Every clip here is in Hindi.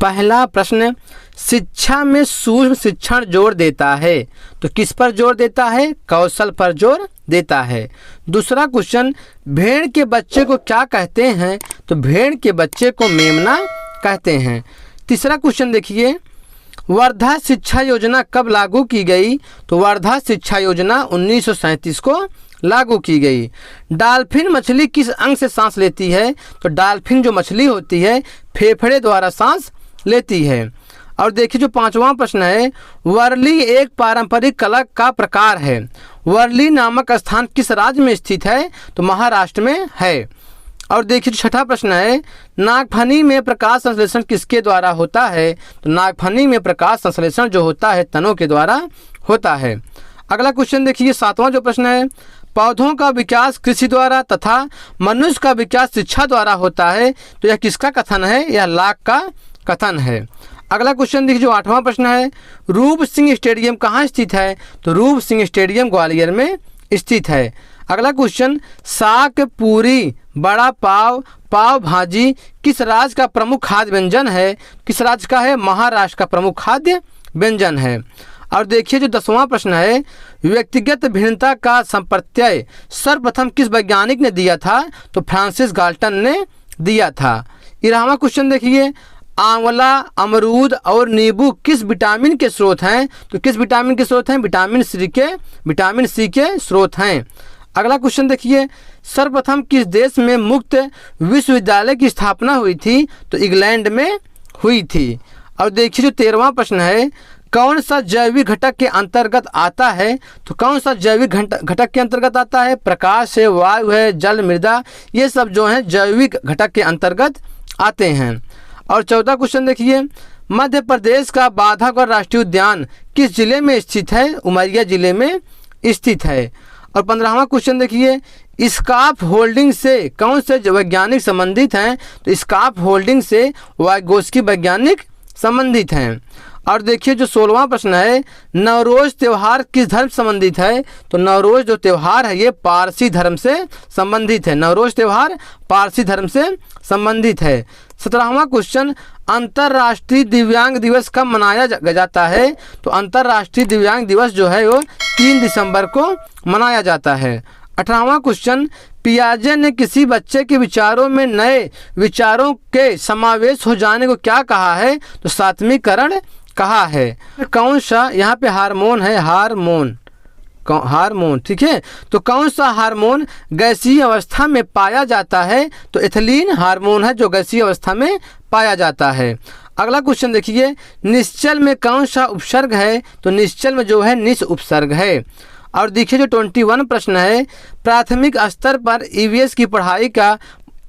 पहला प्रश्न, शिक्षा में सूक्ष्म शिक्षण जोर देता है, तो किस पर जोर देता है? कौशल पर जोर देता है। दूसरा क्वेश्चन, भेड़ के बच्चे को क्या कहते हैं? तो भेड़ के बच्चे को मेमना कहते हैं। तीसरा क्वेश्चन देखिए, वर्धा शिक्षा योजना कब लागू की गई? तो वर्धा शिक्षा योजना 1937 को लागू की गई। डॉल्फिन मछली किस अंग से सांस लेती है? तो डॉल्फिन जो मछली होती है फेफड़े द्वारा सांस लेती है। और देखिए जो पांचवा प्रश्न है, वर्ली एक पारंपरिक कला का प्रकार है। वर्ली नामक स्थान किस राज्य में स्थित है? तो महाराष्ट्र में है। और देखिए जो छठा प्रश्न है, नागफनी में प्रकाश संश्लेषण किसके द्वारा होता है? तो नागफनी में प्रकाश संश्लेषण जो होता है तनों के द्वारा होता है। अगला क्वेश्चन देखिए, सातवां जो प्रश्न है, पौधों का विकास कृषि द्वारा तथा मनुष्य का विकास शिक्षा द्वारा होता है, तो यह किसका कथन है? यह लाक का कथन है। अगला क्वेश्चन देखिए जो आठवां प्रश्न है, रूप सिंह स्टेडियम कहाँ स्थित है? तो रूप सिंह स्टेडियम ग्वालियर में स्थित है। अगला क्वेश्चन, साग, पूरी, बड़ा पाव, पाव भाजी किस राज्य का प्रमुख खाद्य व्यंजन है? किस राज्य का है? महाराष्ट्र का प्रमुख खाद्य व्यंजन है। और देखिए जो 10वां प्रश्न है, व्यक्तिगत भिन्नता का संप्रत्यय सर्वप्रथम किस वैज्ञानिक ने दिया था? तो फ्रांसिस गाल्टन ने दिया था। 11वां क्वेश्चन देखिए, आंवला, अमरूद और नींबू किस विटामिन के स्रोत हैं? तो किस विटामिन के स्रोत हैं? विटामिन सी के स्रोत हैं। अगला क्वेश्चन देखिए, सर्वप्रथम किस देश में मुक्त विश्वविद्यालय की स्थापना हुई थी? तो इंग्लैंड में हुई थी। और देखिए जो 13वां प्रश्न है, कौन सा जैविक घटक के अंतर्गत आता है? तो कौन सा जैविक घटक के अंतर्गत आता है? प्रकाश है, वायु है, जल, मृदा, ये सब जो है जैविक घटक के अंतर्गत आते हैं। और 14 क्वेश्चन देखिए, मध्य प्रदेश का बांधवगढ़ राष्ट्रीय उद्यान किस जिले में स्थित है? उमरिया जिले में स्थित है। और 15वां क्वेश्चन देखिए, स्काफ होल्डिंग से कौन से वैज्ञानिक संबंधित हैं? तो स्काफ होल्डिंग से वाइगोस्की वैज्ञानिक संबंधित हैं। और देखिए जो 16वां प्रश्न है, नवरोज त्यौहार किस धर्म संबंधित है? तो नवरोज जो त्यौहार है ये पारसी धर्म से संबंधित है। नवरोज त्यौहार पारसी धर्म से संबंधित है। 17वां क्वेश्चन, अंतर्राष्ट्रीय दिव्यांग दिवस कब मनाया जाता है? तो अंतर्राष्ट्रीय दिव्यांग दिवस जो है वो 3 दिसंबर को मनाया जाता है। 18वां क्वेश्चन, पियाजे ने किसी बच्चे के विचारों में नए विचारों के समावेश हो जाने को क्या कहा है? तो सात्विकरण कहा है। कौन सा, यहाँ पे हार्मोन है, हार्मोन, ठीक है। तो कौन सा हार्मोन गैसीय अवस्था में पाया जाता है? तो एथिलीन हार्मोन है जो गैसीय अवस्था में पाया जाता है। अगला क्वेश्चन देखिए, निश्चल में कौन सा उपसर्ग है? तो निश्चल में जो है निस उपसर्ग है। और देखिए जो 21 प्रश्न है, प्राथमिक स्तर पर ईवीएस की पढ़ाई का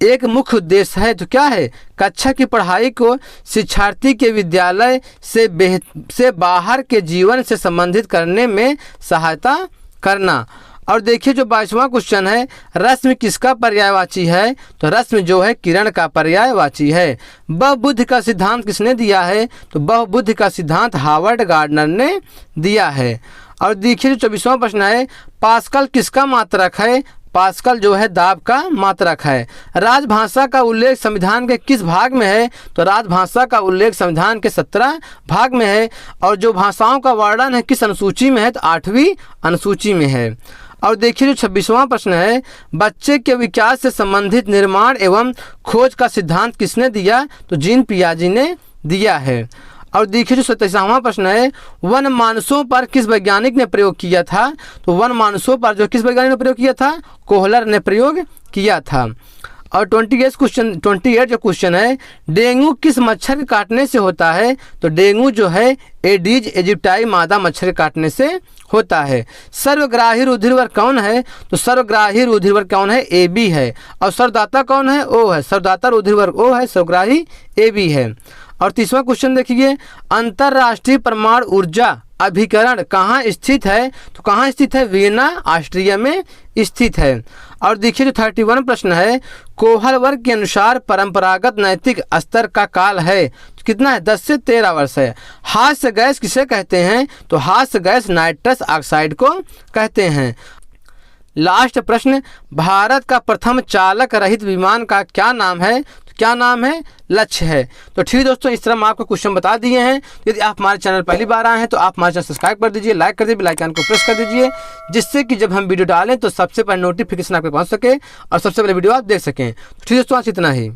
एक मुख्य उद्देश्य है, तो क्या है? कक्षा की पढ़ाई को शिक्षार्थी के विद्यालय से बाहर के जीवन से संबंधित करने में सहायता करना। और देखिए जो 22वां क्वेश्चन है, रश्मि किसका पर्यायवाची है? तो रश्मि जो है किरण का पर्यायवाची है। बहुबुद्धि का सिद्धांत किसने दिया है? तो बहुबुद्धि का सिद्धांत हार्वर्ड गार्डनर ने दिया है। और देखिए जो 24वां प्रश्न है, पास्कल किसका मात्रक है? पास्कल जो है दाब का मात्रक है। राजभाषा का उल्लेख संविधान के किस भाग में है? तो राजभाषा का उल्लेख संविधान के 17 भाग में है। और जो भाषाओं का वर्णन है किस अनुसूची में है? तो 8वीं अनुसूची में है। और देखिए जो 26वां प्रश्न है, बच्चे के विकास से संबंधित निर्माण एवं खोज का सिद्धांत किसने दिया? तो जीन पियाजे ने दिया है। और देखिए जो 27वां प्रश्न है, वन मानसों पर किस वैज्ञानिक ने प्रयोग किया था? तो वन मानसों पर जो किस वैज्ञानिक ने प्रयोग किया था? कोहलर ने प्रयोग किया था। और 28 जो क्वेश्चन है, डेंगू किस मच्छर के काटने से होता है? तो डेंगू जो है एडीज एजिप्टाई मादा मच्छर के काटने से होता है। सर्वग्राही रुधिरवर्ग कौन है? तो सर्वग्राही रुधिरवर्ग कौन है? AB है। और सर्वदाता कौन है? O है। सर्वदाता रुधिरवर्ग O है, सर्वग्राही AB है। और 30वां क्वेश्चन देखिए, अंतर्राष्ट्रीय परमाणु ऊर्जा अभिकरण कहाँ स्थित है? तो कहाँ स्थित है? वियना ऑस्ट्रिया में स्थित है। और देखिए जो 31 प्रश्न है, कोहल वर्ग के अनुसार परंपरागत नैतिक स्तर का काल है कितना है? 10 से 13 वर्ष है। हास्य गैस किसे कहते हैं? तो हास्य गैस नाइट्रस ऑक्साइड को कहते हैं। लास्ट प्रश्न, भारत का प्रथम चालक रहित विमान का क्या नाम है? क्या नाम है? लक्ष्य है। तो ठीक है दोस्तों, इस तरह हम आपको क्वेश्चन बता दिए हैं। यदि आप हमारे चैनल पहली बार आए हैं तो आप हमारे चैनल सब्सक्राइब कर दीजिए, लाइक कर दीजिए, बेल आइकन को प्रेस कर दीजिए, जिससे कि जब हम वीडियो डालें तो सबसे पहले नोटिफिकेशन आपको पहुंच सके और सबसे पहले वीडियो आप देख सकें। तो ठीक है दोस्तों, आज इतना ही।